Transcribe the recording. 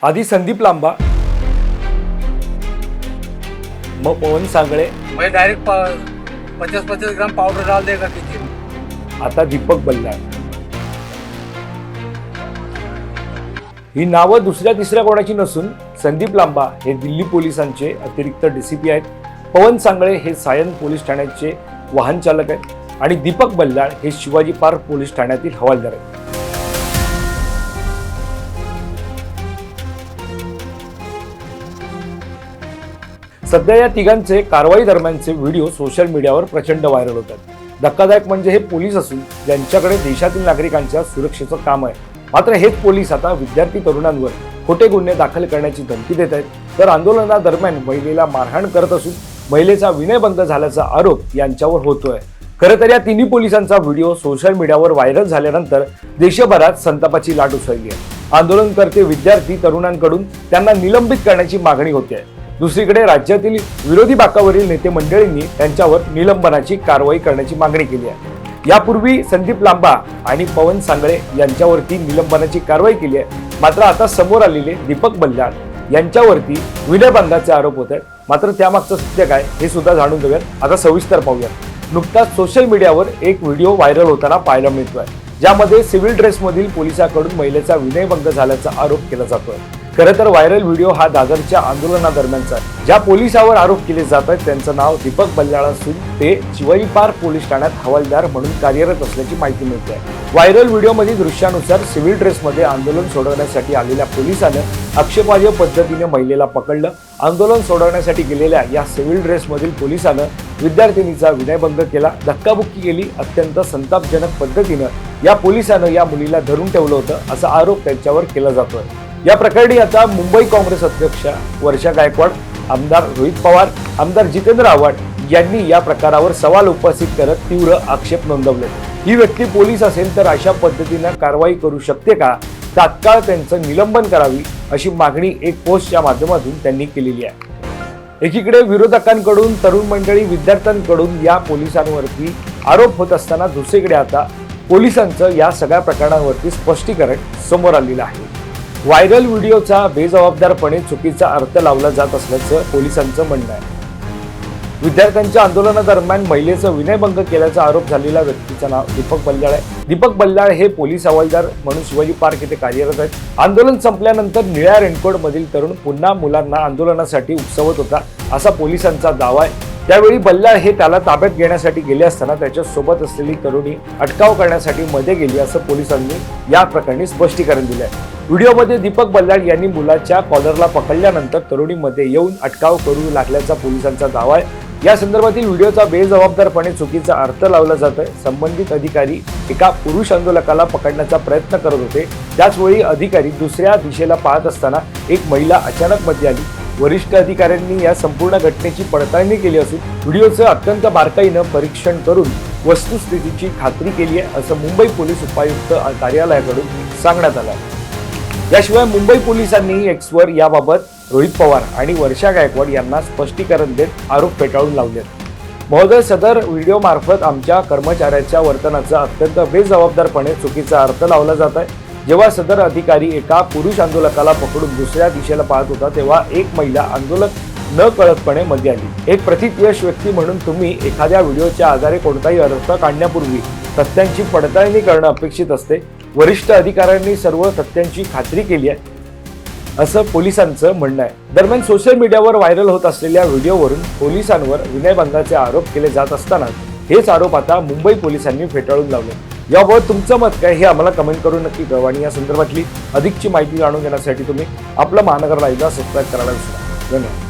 आधी संदीप लांबा, मग पवन सांगळे, मैं डायरेक्ट 50-50 ग्राम पाउडर डाल देगा किचन। आता दीपक बल्लाळ। ही नावं दुसऱ्या तिसऱ्या कोणाची नसून संदीप लांबा हे दिल्ली पोलिसांचे अतिरिक्त डीसीपी आहेत, पवन सांगळे हे सायन पोलीस ठाण्याचे वाहन चालक आहेत आणि दीपक बल्लाळ हे शिवाजी पार्क पोलीस ठाण्यातील हवालदार आहेत। सध्या या तिघांचे कारवाई दरम्यानचे व्हिडिओ सोशल मीडियावर प्रचंड व्हायरल होतात। धक्कादायक म्हणजे हे पोलीस असून ज्यांच्याकडे देशातील नागरिकांच्या सुरक्षेचं काम आहे, मात्र हेच पोलीस आता विद्यार्थी तरुणांवर खोटे गुन्हे दाखल करण्याची धमकी देत आहेत, तर आंदोलनादरम्यान महिलेला मारहाण करत असून महिलेचा विनयभंग झाल्याचा आरोप यांच्यावर होतोय। खरं तर या तिन्ही पोलिसांचा व्हिडिओ सोशल मीडियावर व्हायरल झाल्यानंतर देशभरात संतापाची लाट उसळली आहे। आंदोलनकर्ते विद्यार्थी तरुणांकडून त्यांना निलंबित करण्याची मागणी होते आहे। दुसरीकडे राज्यातील विरोधी बाकावरील नेते मंडळींनी त्यांच्यावर निलंबनाची कारवाई करण्याची मागणी केली आहे। यापूर्वी संदीप लांबा आणि पवन सांगळे यांच्यावरती निलंबनाची कारवाई केली आहे, मात्र आता समोर आलेले दीपक बल्लाळ यांच्यावरती विनयभंगाचे आरोप होत आहेत। मात्र त्यामागचं सत्य काय हे सुद्धा जाणून घेऊयात, आता सविस्तर पाहूयात। नुकताच सोशल मीडियावर एक व्हिडिओ व्हायरल होताना पाहायला मिळतोय, ज्यामध्ये सिव्हिल ड्रेसमधील पोलिसांकडून महिलेचा विनयभंग झाल्याचा आरोप केला जातोय। खरं तर व्हायरल व्हिडिओ हा दादरच्या आंदोलनादरम्यानचा आहे। ज्या पोलिसावर आरोप केले जात आहेत त्यांचं नाव दीपक बल्लाळ असून ते शिवाजी पार्क पोलीस ठाण्यात हवालदार म्हणून कार्यरत असल्याची माहिती मिळते आहे। व्हायरल व्हिडिओमध्ये दृश्यानुसार सिव्हिल ड्रेसमध्ये आंदोलन सोडवण्यासाठी आलेल्या पोलिसानं आक्षेपार्ह पद्धतीने महिलेला पकडलं। आंदोलन सोडवण्यासाठी गेलेल्या या सिव्हिल ड्रेसमधील पोलिसानं विद्यार्थिनीचा विनयभंग केला, धक्काबुक्की केली। अत्यंत संतापजनक पद्धतीनं या पोलिसानं या मुलीला धरून ठेवलं होतं असा आरोप त्यांच्यावर केला जातोय। या प्रकरणी आता मुंबई काँग्रेस अध्यक्ष वर्षा गायकवाड, आमदार रोहित पवार, आमदार जितेंद्र आव्हाड यांनी या प्रकारावर सवाल उपस्थित करत तीव्र आक्षेप नोंदवले। ही व्यक्ती पोलीस असेल तर अशा पद्धतीनं कारवाई करू शकते का? तात्काळ त्यांचं निलंबन करावी अशी मागणी एक पोस्टच्या माध्यमातून त्यांनी केलेली आहे। एकीकडे विरोधकांकडून तरुण मंडळी, विद्यार्थ्यांकडून या पोलिसांवरती आरोप होत असताना दुसरीकडे आता पोलिसांचं या सगळ्या प्रकरणांवरती स्पष्टीकरण समोर आलेलं आहे। व्हायरल व्हिडिओचा बेजबाबदारपणे चुकीचा अर्थ लावला जात असल्याचं पोलिसांचं म्हणणं आहे। विद्यार्थ्यांच्या आंदोलनादरम्यान महिलेचं विनयभंग केल्याचा आरोप झालेल्या व्यक्तीचं नाव दीपक बल्लाळ आहे। दीपक बल्लाळ हे पोलीस हवालदार म्हणून शिवाजी पार्क येथे कार्यरत आहेत। आंदोलन संपल्यानंतर निळ्या रेनकोट मधील तरुण पुन्हा मुलांना आंदोलनासाठी उकसवत होता असा पोलिसांचा दावा आहे। त्यावेळी बल्लाळ हे त्याला ताब्यात घेण्यासाठी गेले असताना त्याच्या सोबत असलेली तरुणी अटकाव करण्यासाठी मध्ये गेली असं पोलिसांनी या प्रकरणी स्पष्टीकरण दिलंय। व्हिडिओमध्ये दीपक बल्लाळ यांनी मुलाच्या कॉलरला पकडल्यानंतर तरुणीमध्ये येऊन अटकाव करू लागल्याचा पोलिसांचा दावा आहे। या संदर्भातील व्हिडिओचा बेजबाबदारपणे चुकीचा अर्थ लावला जातोय। संबंधित अधिकारी एका पुरुष आंदोलकाला पकडण्याचा प्रयत्न करत होते, त्याचवेळी अधिकारी दुसऱ्या दिशेला पाहत असताना एक महिला अचानक मध्ये आली। वरिष्ठ अधिकाऱ्यांनी या संपूर्ण घटनेची पडताळणी केली असून व्हिडिओचं अत्यंत बारकाईनं परीक्षण करून वस्तुस्थितीची खात्री केली आहे असं मुंबई पोलीस उपायुक्त कार्यालयाकडून सांगण्यात आलं आहे। याशिवाय मुंबई पोलिसांनी एक्सवर याबाबत रोहित पवार आणि वर्षा गायकवाड यांना स्पष्टीकरण देत आरोप फेटाळून लावले। महोदय, सदर व्हिडिओ मार्फत आमच्या कर्मचाऱ्याच्या वर्तनाचा अत्यंत बेजबाबदारपणे चुकीचा अर्थ लावला जात आहे। जेव्हा सदर अधिकारी एका पुरुष आंदोलकाला पकडून दुसऱ्या दिशेला पाहत होता तेव्हा एक महिला आंदोलक न कळतपणे मध्ये आली। एक प्रतियश व्यक्ती म्हणून तुम्ही एखाद्या व्हिडिओच्या आधारे कोणताही अर्थ काढण्यापूर्वी तथ्यांची पडताळणी करणं अपेक्षित असते। वरिष्ठ अधिकाऱ्यांनी सर्व तथ्यांची खात्री केली आहे असं पोलिसांचं म्हणणं आहे। दरम्यान सोशल मीडियावर व्हायरल होत असलेल्या व्हिडिओवरून पोलिसांवर विनयभंगाचे आरोप केले जात असताना हेच आरोप आता मुंबई पोलिसांनी फेटाळून लावले। याबाबत तुमचं मत काय हे आम्हाला कमेंट करून नक्की कळवा आणि या संदर्भातली अधिकची माहिती जाणून घेण्यासाठी तुम्ही आपलं महानगर लाईव्हला सबस्क्राईब करायला विसरू नका। धन्यवाद।